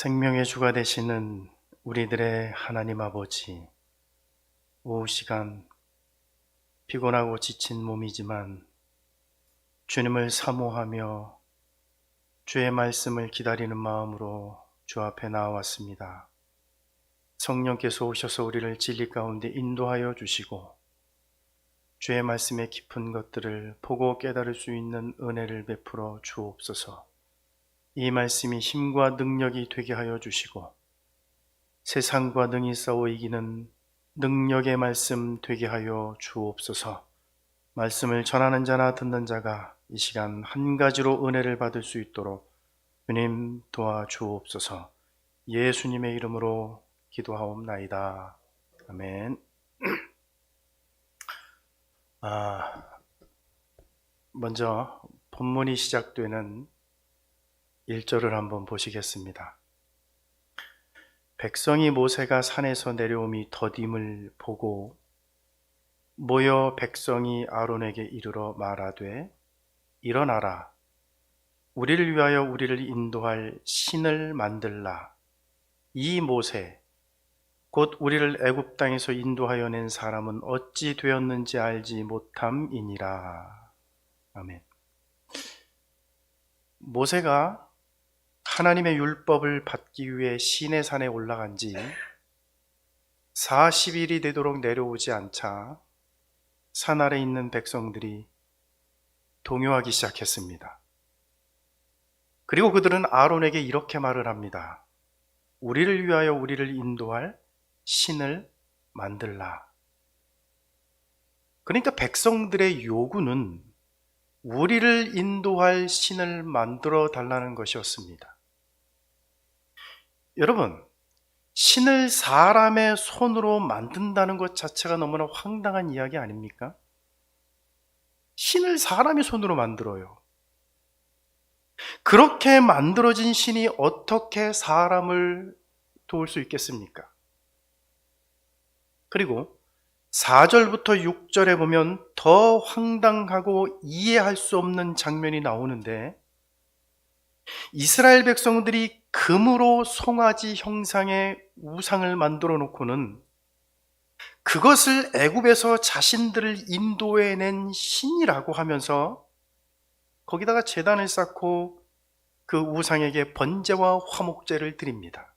생명의 주가 되시는 우리들의 하나님 아버지, 오후 시간 피곤하고 지친 몸이지만 주님을 사모하며 주의 말씀을 기다리는 마음으로 주 앞에 나왔습니다. 성령께서 오셔서 우리를 진리 가운데 인도하여 주시고 주의 말씀의 깊은 것들을 보고 깨달을 수 있는 은혜를 베풀어 주옵소서. 이 말씀이 힘과 능력이 되게 하여 주시고 세상과 능히 싸워 이기는 능력의 말씀 되게 하여 주옵소서. 말씀을 전하는 자나 듣는 자가 이 시간 한 가지로 은혜를 받을 수 있도록 주님 도와주옵소서. 예수님의 이름으로 기도하옵나이다. 아멘. 먼저 본문이 시작되는 1절을 한번 보시겠습니다. 백성이 모세가 산에서 내려옴이 더딤을 보고 모여 백성이 아론에게 이르러 말하되 일어나라, 우리를 위하여 우리를 인도할 신을 만들라. 이 모세 곧 우리를 애굽 땅에서 인도하여 낸 사람은 어찌 되었는지 알지 못함이니라. 아멘. 모세가 하나님의 율법을 받기 위해 시내 산에 올라간 지 40일이 되도록 내려오지 않자 산 아래 있는 백성들이 동요하기 시작했습니다. 그리고 그들은 아론에게 이렇게 말을 합니다. 우리를 위하여 우리를 인도할 신을 만들라. 그러니까 백성들의 요구는 우리를 인도할 신을 만들어 달라는 것이었습니다. 여러분, 신을 사람의 손으로 만든다는 것 자체가 너무나 황당한 이야기 아닙니까? 신을 사람의 손으로 만들어요. 그렇게 만들어진 신이 어떻게 사람을 도울 수 있겠습니까? 그리고 4절부터 6절에 보면 더 황당하고 이해할 수 없는 장면이 나오는데, 이스라엘 백성들이 금으로 송아지 형상의 우상을 만들어 놓고는 그것을 애굽에서 자신들을 인도해낸 신이라고 하면서 거기다가 제단을 쌓고 그 우상에게 번제와 화목제를 드립니다.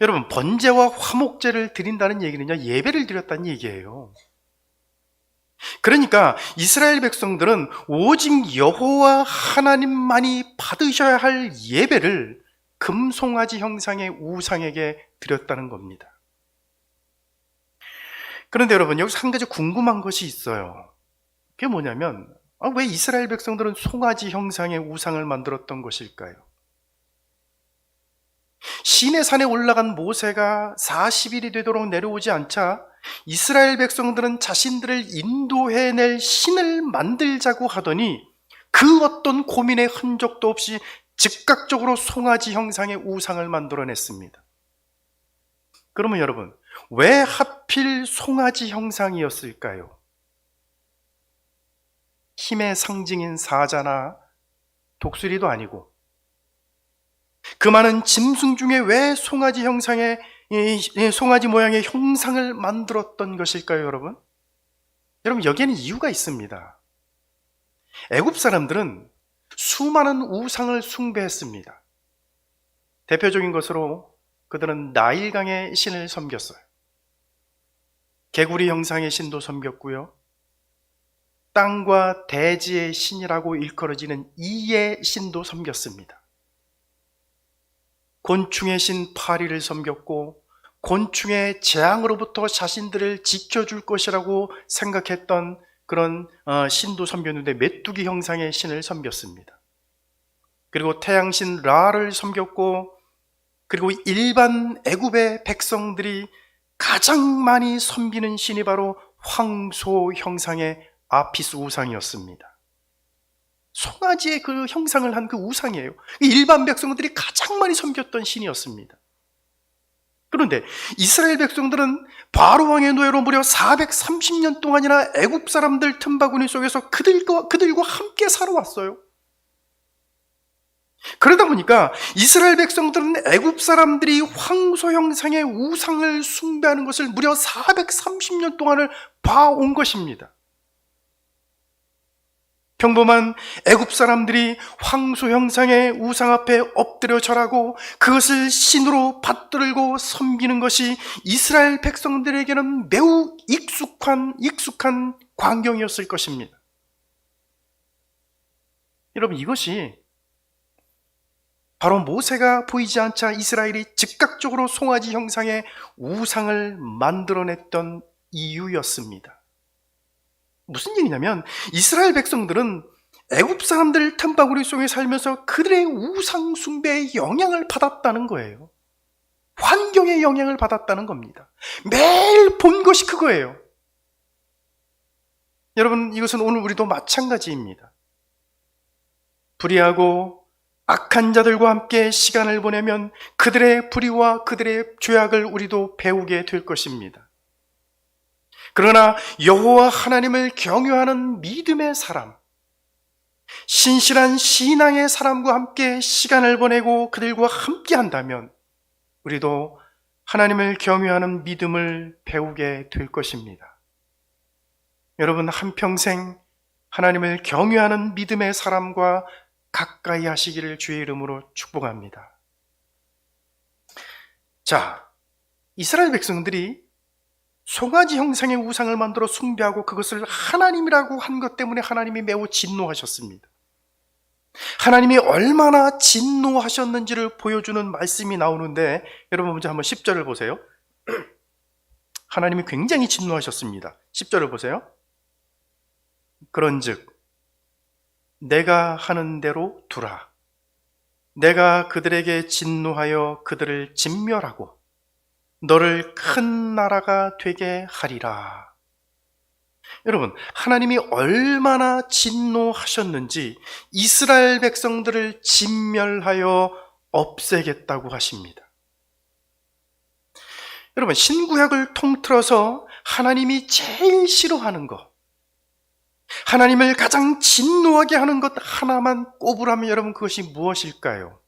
여러분, 번제와 화목제를 드린다는 얘기는요, 예배를 드렸다는 얘기예요. 그러니까 이스라엘 백성들은 오직 여호와 하나님만이 받으셔야 할 예배를 금송아지 형상의 우상에게 드렸다는 겁니다. 그런데 여러분, 여기서 한 가지 궁금한 것이 있어요. 그게 뭐냐면, 왜 이스라엘 백성들은 송아지 형상의 우상을 만들었던 것일까요? 시내 산에 올라간 모세가 40일이 되도록 내려오지 않자 이스라엘 백성들은 자신들을 인도해낼 신을 만들자고 하더니 그 어떤 고민의 흔적도 없이 즉각적으로 송아지 형상의 우상을 만들어냈습니다. 그러면 여러분, 왜 하필 송아지 형상이었을까요? 힘의 상징인 사자나 독수리도 아니고 그 많은 짐승 중에 왜 송아지 형상의 송아지 모양의 형상을 만들었던 것일까요, 여러분? 여러분, 여기에는 이유가 있습니다. 애굽 사람들은 수많은 우상을 숭배했습니다. 대표적인 것으로 그들은 나일강의 신을 섬겼어요. 개구리 형상의 신도 섬겼고요. 땅과 대지의 신이라고 일컬어지는 이의 신도 섬겼습니다. 곤충의 신 파리를 섬겼고 곤충의 재앙으로부터 자신들을 지켜줄 것이라고 생각했던 그런 신도 섬겼는데 메뚜기 형상의 신을 섬겼습니다. 그리고 태양신 라를 섬겼고, 그리고 일반 애굽의 백성들이 가장 많이 섬기는 신이 바로 황소 형상의 아피스 우상이었습니다. 송아지의 그 형상을 한 그 우상이에요. 일반 백성들이 가장 많이 섬겼던 신이었습니다. 그런데 이스라엘 백성들은 바로 왕의 노예로 무려 430년 동안이나 애굽 사람들 틈바구니 속에서 그들과 함께 살아왔어요. 그러다 보니까 이스라엘 백성들은 애굽 사람들이 황소 형상의 우상을 숭배하는 것을 무려 430년 동안을 봐온 것입니다. 평범한 애굽 사람들이 황소 형상의 우상 앞에 엎드려 절하고 그것을 신으로 받들고 섬기는 것이 이스라엘 백성들에게는 매우 익숙한 광경이었을 것입니다. 여러분, 이것이 바로 모세가 보이지 않자 이스라엘이 즉각적으로 송아지 형상의 우상을 만들어냈던 이유였습니다. 무슨 일이냐면 이스라엘 백성들은 애굽 사람들 틈바구니 속에 살면서 그들의 우상 숭배의 영향을 받았다는 거예요. 환경의 영향을 받았다는 겁니다. 매일 본 것이 그거예요. 여러분, 이것은 오늘 우리도 마찬가지입니다. 불의하고 악한 자들과 함께 시간을 보내면 그들의 불의와 그들의 죄악을 우리도 배우게 될 것입니다. 그러나 여호와 하나님을 경외하는 믿음의 사람, 신실한 신앙의 사람과 함께 시간을 보내고 그들과 함께 한다면 우리도 하나님을 경외하는 믿음을 배우게 될 것입니다. 여러분, 한평생 하나님을 경외하는 믿음의 사람과 가까이 하시기를 주의 이름으로 축복합니다. 자, 이스라엘 백성들이 송아지 형상의 우상을 만들어 숭배하고 그것을 하나님이라고 한 것 때문에 하나님이 매우 진노하셨습니다. 하나님이 얼마나 진노하셨는지를 보여주는 말씀이 나오는데, 여러분 먼저 한번 10절을 보세요. 하나님이 굉장히 진노하셨습니다. 10절을 보세요. 그런즉 내가 하는 대로 두라. 내가 그들에게 진노하여 그들을 진멸하고 너를 큰 나라가 되게 하리라. 여러분, 하나님이 얼마나 진노하셨는지 이스라엘 백성들을 진멸하여 없애겠다고 하십니다. 여러분, 신구약을 통틀어서 하나님이 제일 싫어하는 것, 하나님을 가장 진노하게 하는 것 하나만 꼽으라면 여러분, 그것이 무엇일까요?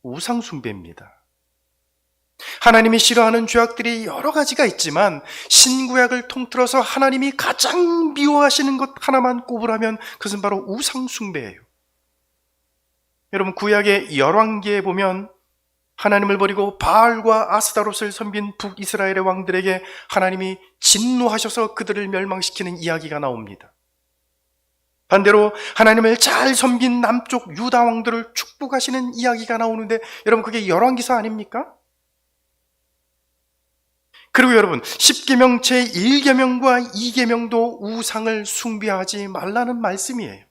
우상 숭배입니다. 하나님이 싫어하는 죄악들이 여러 가지가 있지만 신구약을 통틀어서 하나님이 가장 미워하시는 것 하나만 꼽으라면 그것은 바로 우상 숭배예요. 여러분, 구약의 열왕기에 보면 하나님을 버리고 바알과 아스타롯을 섬긴 북이스라엘의 왕들에게 하나님이 진노하셔서 그들을 멸망시키는 이야기가 나옵니다. 반대로 하나님을 잘 섬긴 남쪽 유다 왕들을 축복하시는 이야기가 나오는데 여러분, 그게 열왕기서 아닙니까? 그리고 여러분, 10계명 제1계명과 2계명도 우상을 숭배하지 말라는 말씀이에요.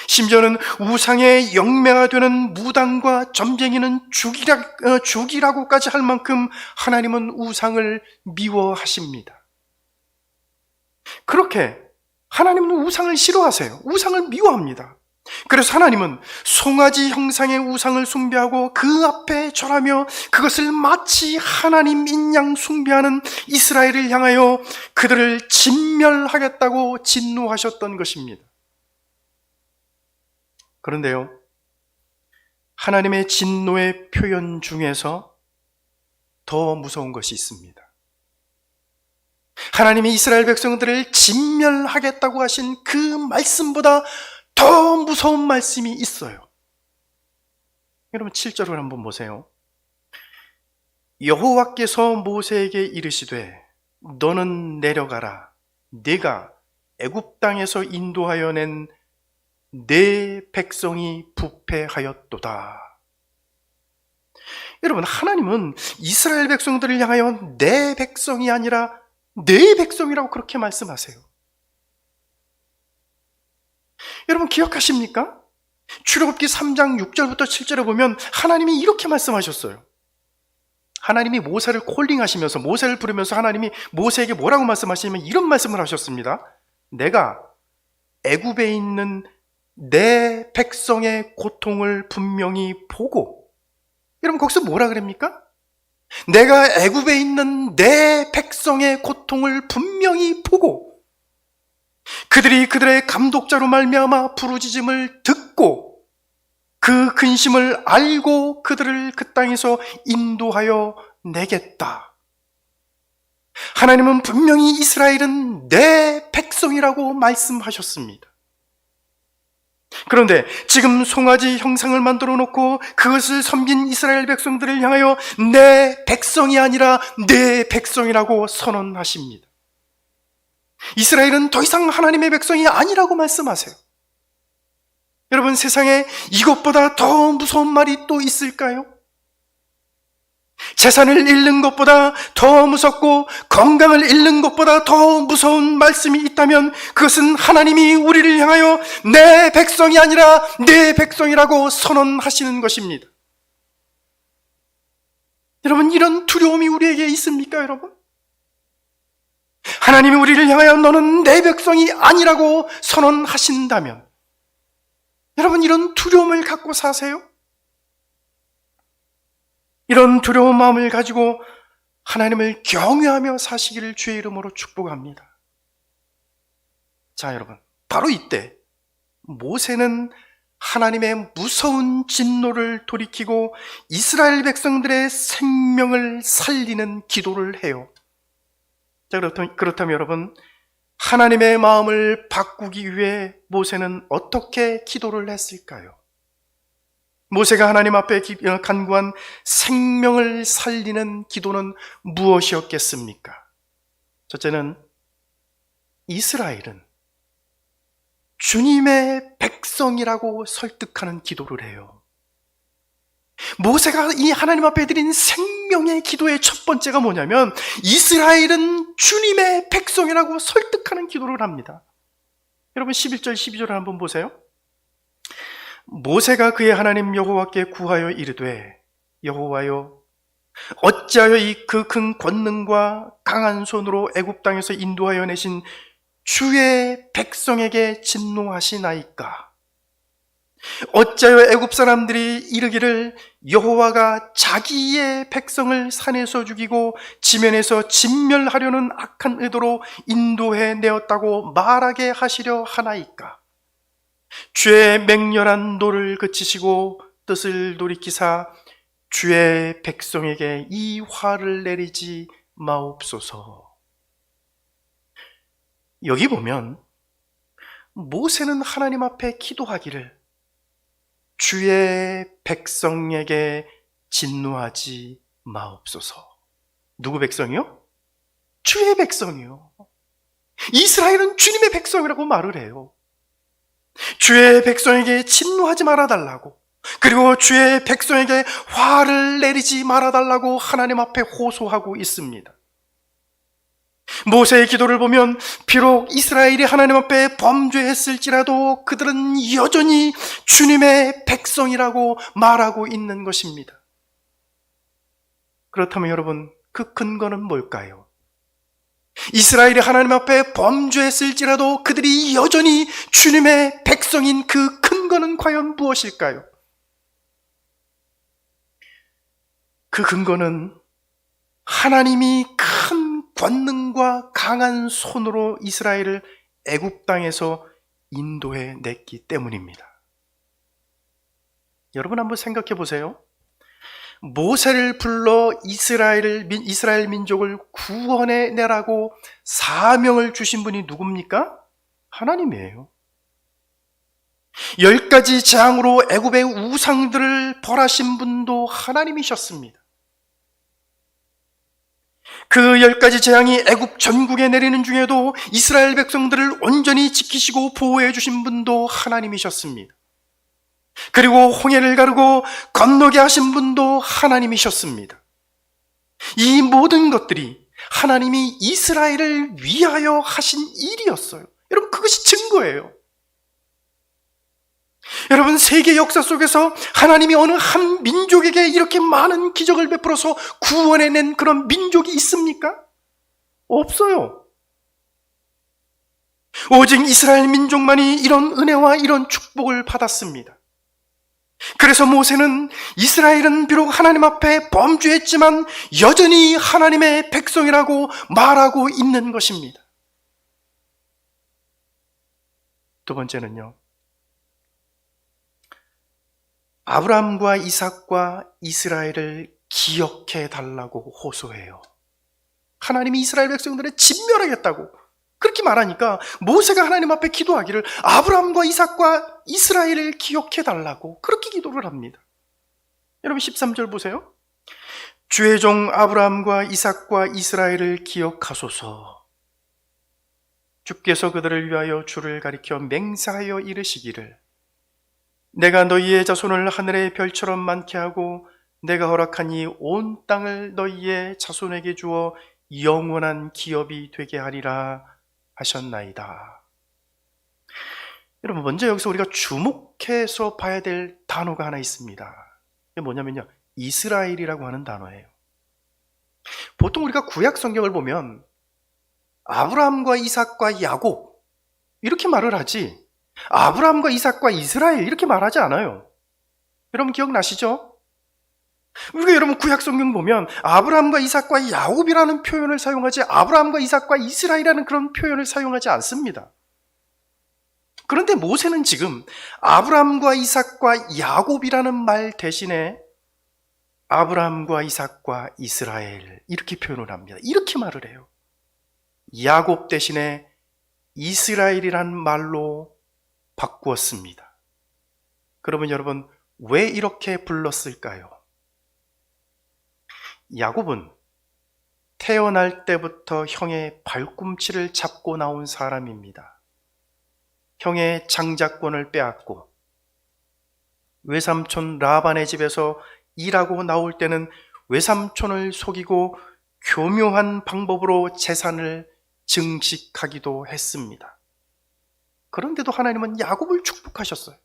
심지어는 우상의 영매가 되는 무당과 점쟁이는 죽이라고까지 할 만큼 하나님은 우상을 미워하십니다. 그렇게 하나님은 우상을 싫어하세요. 우상을 미워합니다. 그래서 하나님은 송아지 형상의 우상을 숭배하고 그 앞에 절하며 그것을 마치 하나님인 양 숭배하는 이스라엘을 향하여 그들을 진멸하겠다고 진노하셨던 것입니다. 그런데요, 하나님의 진노의 표현 중에서 더 무서운 것이 있습니다. 하나님이 이스라엘 백성들을 진멸하겠다고 하신 그 말씀보다 더 무서운 말씀이 있어요. 여러분, 7절을 한번 보세요. 여호와께서 모세에게 이르시되 너는 내려가라. 네가 애굽 땅에서 인도하여 낸 내 백성이 부패하였도다. 여러분, 하나님은 이스라엘 백성들을 향하여 내 백성이 아니라 내 백성이라고 그렇게 말씀하세요. 여러분, 기억하십니까? 출애굽기 3장 6절부터 7절에 보면 하나님이 이렇게 말씀하셨어요. 하나님이 모세를 콜링하시면서, 모세를 부르면서 하나님이 모세에게 뭐라고 말씀하시냐면 이런 말씀을 하셨습니다. 내가 애굽에 있는 내 백성의 고통을 분명히 보고, 여러분 거기서 뭐라 그럽니까? 내가 애굽에 있는 내 백성의 고통을 분명히 보고 그들이 그들의 감독자로 말미암아 부르짖음을 듣고 그 근심을 알고 그들을 그 땅에서 인도하여 내겠다. 하나님은 분명히 이스라엘은 내 백성이라고 말씀하셨습니다. 그런데 지금 송아지 형상을 만들어 놓고 그것을 섬긴 이스라엘 백성들을 향하여 내 백성이 아니라 내 백성이라고 선언하십니다. 이스라엘은 더 이상 하나님의 백성이 아니라고 말씀하세요. 여러분, 세상에 이것보다 더 무서운 말이 또 있을까요? 재산을 잃는 것보다 더 무섭고 건강을 잃는 것보다 더 무서운 말씀이 있다면 그것은 하나님이 우리를 향하여 내 백성이 아니라 내 백성이라고 선언하시는 것입니다. 여러분, 이런 두려움이 우리에게 있습니까, 여러분? 하나님이 우리를 향하여 너는 내 백성이 아니라고 선언하신다면 여러분, 이런 두려움을 갖고 사세요? 이런 두려운 마음을 가지고 하나님을 경외하며 사시기를 주의 이름으로 축복합니다. 자, 여러분, 바로 이때 모세는 하나님의 무서운 진노를 돌이키고 이스라엘 백성들의 생명을 살리는 기도를 해요. 자, 그렇다면 여러분, 하나님의 마음을 바꾸기 위해 모세는 어떻게 기도를 했을까요? 모세가 하나님 앞에 간구한 생명을 살리는 기도는 무엇이었겠습니까? 첫째는 이스라엘은 주님의 백성이라고 설득하는 기도를 해요. 모세가 이 하나님 앞에 드린 생명의 기도의 첫 번째가 뭐냐면 이스라엘은 주님의 백성이라고 설득하는 기도를 합니다. 여러분, 11절 12절을 한번 보세요. 모세가 그의 하나님 여호와께 구하여 이르되 여호와여, 어찌하여 이 그 큰 권능과 강한 손으로 애굽 땅에서 인도하여 내신 주의 백성에게 진노하시나이까? 어찌하여 애굽 사람들이 이르기를 여호와가 자기의 백성을 산에서 죽이고 지면에서 진멸하려는 악한 의도로 인도해 내었다고 말하게 하시려 하나이까? 주의 맹렬한 노를 그치시고 뜻을 돌이키사 주의 백성에게 이 화를 내리지 마옵소서. 여기 보면 모세는 하나님 앞에 기도하기를 주의 백성에게 진노하지 마옵소서. 누구 백성이요? 주의 백성이요. 이스라엘은 주님의 백성이라고 말을 해요. 주의 백성에게 진노하지 말아달라고, 그리고 주의 백성에게 화를 내리지 말아달라고 하나님 앞에 호소하고 있습니다. 모세의 기도를 보면 비록 이스라엘이 하나님 앞에 범죄했을지라도 그들은 여전히 주님의 백성이라고 말하고 있는 것입니다. 그렇다면 여러분, 그 근거는 뭘까요? 이스라엘이 하나님 앞에 범죄했을지라도 그들이 여전히 주님의 백성인 그 근거는 과연 무엇일까요? 그 근거는 하나님이 큰 권능과 강한 손으로 이스라엘을 애굽 땅에서 인도해 냈기 때문입니다. 여러분, 한번 생각해 보세요. 모세를 불러 이스라엘 민족을 구원해 내라고 사명을 주신 분이 누굽니까? 하나님이에요. 10가지 재앙으로 애굽의 우상들을 벌하신 분도 하나님이셨습니다. 그 10가지 재앙이 애굽 전국에 내리는 중에도 이스라엘 백성들을 온전히 지키시고 보호해 주신 분도 하나님이셨습니다. 그리고 홍해를 가르고 건너게 하신 분도 하나님이셨습니다. 이 모든 것들이 하나님이 이스라엘을 위하여 하신 일이었어요. 여러분, 그것이 증거예요. 여러분, 세계 역사 속에서 하나님이 어느 한 민족에게 이렇게 많은 기적을 베풀어서 구원해낸 그런 민족이 있습니까? 없어요. 오직 이스라엘 민족만이 이런 은혜와 이런 축복을 받았습니다. 그래서 모세는 이스라엘은 비록 하나님 앞에 범죄했지만 여전히 하나님의 백성이라고 말하고 있는 것입니다. 두 번째는요, 아브라함과 이삭과 이스라엘을 기억해 달라고 호소해요. 하나님이 이스라엘 백성들을 진멸하겠다고 그렇게 말하니까 모세가 하나님 앞에 기도하기를 아브라함과 이삭과 이스라엘을 기억해 달라고 그렇게 기도를 합니다. 여러분 13절 보세요. 주의 종 아브라함과 이삭과 이스라엘을 기억하소서. 주께서 그들을 위하여 주를 가리켜 맹세하여 이르시기를 내가 너희의 자손을 하늘의 별처럼 많게 하고 내가 허락한 이 온 땅을 너희의 자손에게 주어 영원한 기업이 되게 하리라 하셨나이다. 여러분 먼저 여기서 우리가 주목해서 봐야 될 단어가 하나 있습니다. 이게 뭐냐면요, 이스라엘이라고 하는 단어예요. 보통 우리가 구약 성경을 보면 아브라함과 이삭과 야곱 이렇게 말을 하지 아브라함과 이삭과 이스라엘 이렇게 말하지 않아요. 여러분 기억나시죠? 우리가 여러분 구약 성경 보면 아브라함과 이삭과 야곱이라는 표현을 사용하지 아브라함과 이삭과 이스라엘이라는 그런 표현을 사용하지 않습니다. 그런데 모세는 지금 아브라함과 이삭과 야곱이라는 말 대신에 아브라함과 이삭과 이스라엘 이렇게 표현을 합니다. 이렇게 말을 해요. 야곱 대신에 이스라엘이란 말로 바꾸었습니다. 그러면 여러분 왜 이렇게 불렀을까요? 야곱은 태어날 때부터 형의 발꿈치를 잡고 나온 사람입니다. 형의 장자권을 빼앗고 외삼촌 라반의 집에서 일하고 나올 때는 외삼촌을 속이고 교묘한 방법으로 재산을 증식하기도 했습니다. 그런데도 하나님은 야곱을 축복하셨어요.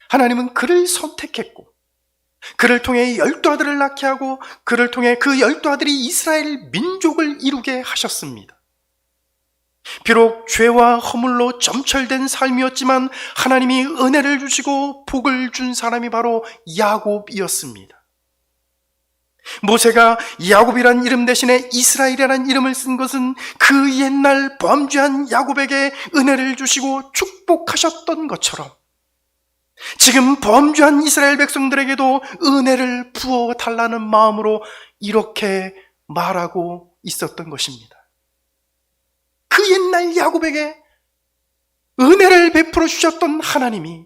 하나님은 그를 선택했고 그를 통해 12아들을 낳게 하고 그를 통해 그 12아들이 이스라엘 민족을 이루게 하셨습니다. 비록 죄와 허물로 점철된 삶이었지만 하나님이 은혜를 주시고 복을 준 사람이 바로 야곱이었습니다. 모세가 야곱이란 이름 대신에 이스라엘이라는 이름을 쓴 것은 그 옛날 범죄한 야곱에게 은혜를 주시고 축복하셨던 것처럼 지금 범죄한 이스라엘 백성들에게도 은혜를 부어달라는 마음으로 이렇게 말하고 있었던 것입니다. 그 옛날 야곱에게 은혜를 베풀어 주셨던 하나님이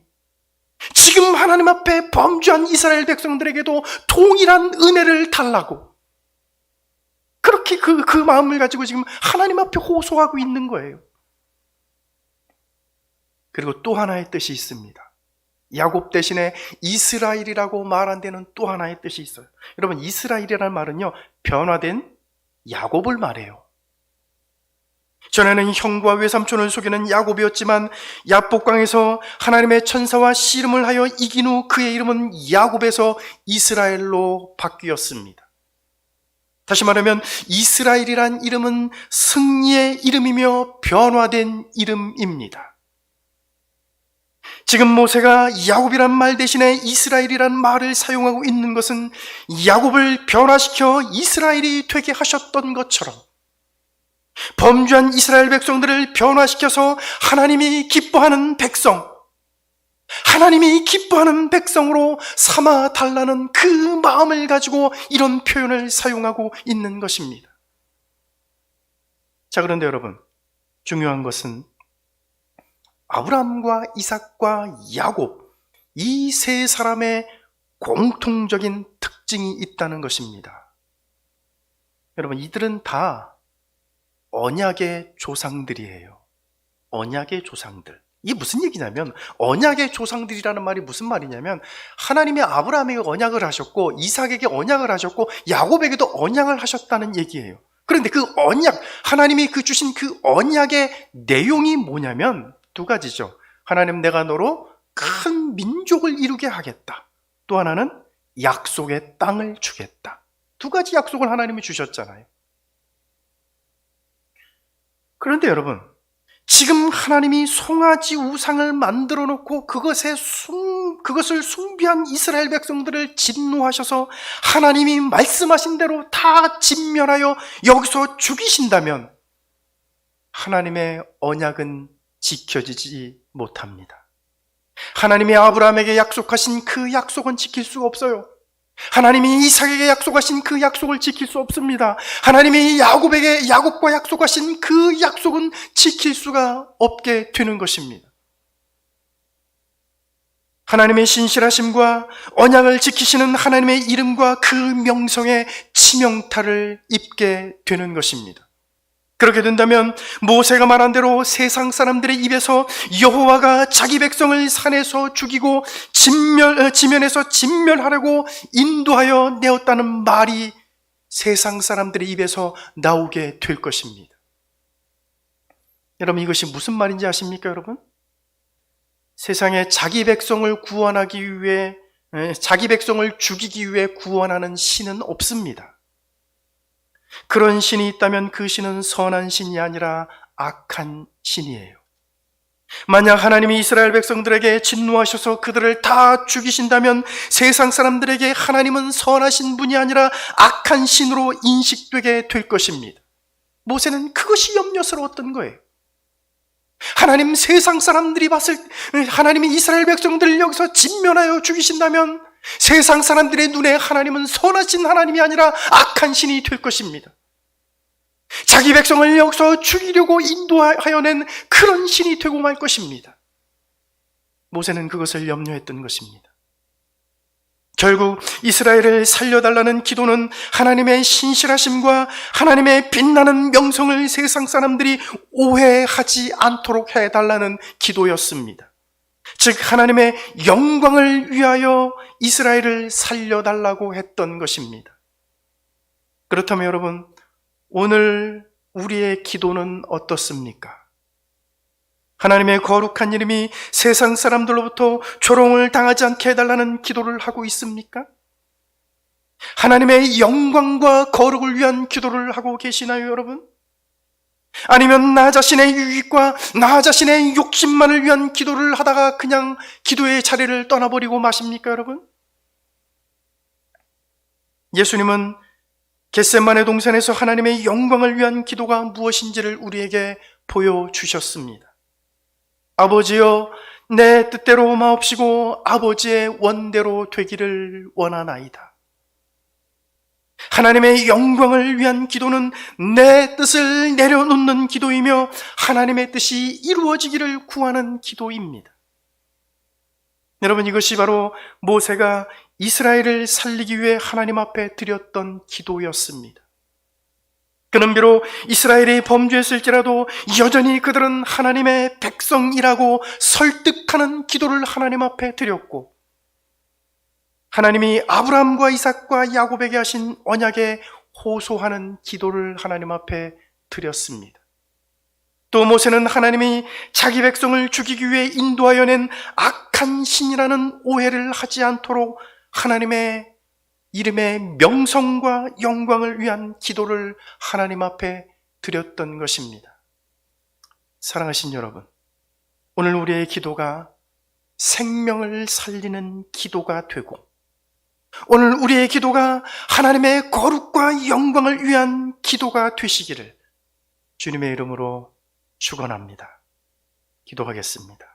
지금 하나님 앞에 범죄한 이스라엘 백성들에게도 동일한 은혜를 달라고 그렇게 그 마음을 가지고 지금 하나님 앞에 호소하고 있는 거예요. 그리고 또 하나의 뜻이 있습니다. 야곱 대신에 이스라엘이라고 말한 데는 또 하나의 뜻이 있어요. 여러분 이스라엘이라는 말은요 변화된 야곱을 말해요. 전에는 형과 외삼촌을 속이는 야곱이었지만 야복강에서 하나님의 천사와 씨름을 하여 이긴 후 그의 이름은 야곱에서 이스라엘로 바뀌었습니다. 다시 말하면 이스라엘이란 이름은 승리의 이름이며 변화된 이름입니다. 지금 모세가 야곱이란 말 대신에 이스라엘이란 말을 사용하고 있는 것은 야곱을 변화시켜 이스라엘이 되게 하셨던 것처럼 범죄한 이스라엘 백성들을 변화시켜서 하나님이 기뻐하는 백성, 하나님이 기뻐하는 백성으로 삼아 달라는 그 마음을 가지고 이런 표현을 사용하고 있는 것입니다. 자, 그런데 여러분 중요한 것은 아브라함과 이삭과 야곱 이 세 사람의 공통적인 특징이 있다는 것입니다. 여러분 이들은 다 언약의 조상들이에요. 언약의 조상들. 이게 무슨 얘기냐면 언약의 조상들이라는 말이 무슨 말이냐면 하나님이 아브라함에게 언약을 하셨고 이삭에게 언약을 하셨고 야곱에게도 언약을 하셨다는 얘기예요. 그런데 그 언약, 하나님이 주신 그 언약의 내용이 뭐냐면 두 가지죠. 하나님 내가 너로 큰 민족을 이루게 하겠다. 또 하나는 약속의 땅을 주겠다. 두 가지 약속을 하나님이 주셨잖아요. 그런데 여러분 지금 하나님이 송아지 우상을 만들어 놓고 그것을 숭배한 이스라엘 백성들을 진노하셔서 하나님이 말씀하신 대로 다 진멸하여 여기서 죽이신다면 하나님의 언약은 지켜지지 못합니다. 하나님이 아브라함에게 약속하신 그 약속은 지킬 수가 없어요. 하나님이 이삭에게 약속하신 그 약속을 지킬 수 없습니다. 하나님이 야곱과 약속하신 그 약속은 지킬 수가 없게 되는 것입니다. 하나님의 신실하심과 언약을 지키시는 하나님의 이름과 그 명성에 치명타를 입게 되는 것입니다. 그렇게 된다면 모세가 말한 대로 세상 사람들의 입에서 여호와가 자기 백성을 산에서 죽이고 지면에서 진멸하려고 인도하여 내었다는 말이 세상 사람들의 입에서 나오게 될 것입니다. 여러분, 이것이 무슨 말인지 아십니까, 여러분? 세상에 자기 백성을 구원하기 위해, 자기 백성을 죽이기 위해 구원하는 신은 없습니다. 그런 신이 있다면 그 신은 선한 신이 아니라 악한 신이에요. 만약 하나님이 이스라엘 백성들에게 진노하셔서 그들을 다 죽이신다면 세상 사람들에게 하나님은 선하신 분이 아니라 악한 신으로 인식되게 될 것입니다. 모세는 그것이 염려스러웠던 거예요. 하나님, 세상 사람들이 하나님이 이스라엘 백성들을 여기서 진멸하여 죽이신다면 세상 사람들의 눈에 하나님은 선하신 하나님이 아니라 악한 신이 될 것입니다. 자기 백성을 여기서 죽이려고 인도하여 낸 그런 신이 되고 말 것입니다. 모세는 그것을 염려했던 것입니다. 결국 이스라엘을 살려달라는 기도는 하나님의 신실하심과 하나님의 빛나는 명성을 세상 사람들이 오해하지 않도록 해달라는 기도였습니다. 즉 하나님의 영광을 위하여 이스라엘을 살려달라고 했던 것입니다. 그렇다면 여러분, 오늘 우리의 기도는 어떻습니까? 하나님의 거룩한 이름이 세상 사람들로부터 조롱을 당하지 않게 해달라는 기도를 하고 있습니까? 하나님의 영광과 거룩을 위한 기도를 하고 계시나요, 여러분? 아니면 나 자신의 유익과 나 자신의 욕심만을 위한 기도를 하다가 그냥 기도의 자리를 떠나버리고 마십니까, 여러분? 예수님은 겟세마네 동산에서 하나님의 영광을 위한 기도가 무엇인지를 우리에게 보여주셨습니다. 아버지여, 내 뜻대로 마옵시고 아버지의 원대로 되기를 원하나이다. 하나님의 영광을 위한 기도는 내 뜻을 내려놓는 기도이며 하나님의 뜻이 이루어지기를 구하는 기도입니다. 여러분, 이것이 바로 모세가 이스라엘을 살리기 위해 하나님 앞에 드렸던 기도였습니다. 그는 비록 이스라엘이 범죄했을지라도 여전히 그들은 하나님의 백성이라고 설득하는 기도를 하나님 앞에 드렸고, 하나님이 아브라함과 이삭과 야곱에게 하신 언약에 호소하는 기도를 하나님 앞에 드렸습니다. 또 모세는 하나님이 자기 백성을 죽이기 위해 인도하여 낸 악한 신이라는 오해를 하지 않도록 하나님의 이름의 명성과 영광을 위한 기도를 하나님 앞에 드렸던 것입니다. 사랑하신 여러분, 오늘 우리의 기도가 생명을 살리는 기도가 되고, 오늘 우리의 기도가 하나님의 거룩과 영광을 위한 기도가 되시기를 주님의 이름으로 축원합니다. 기도하겠습니다.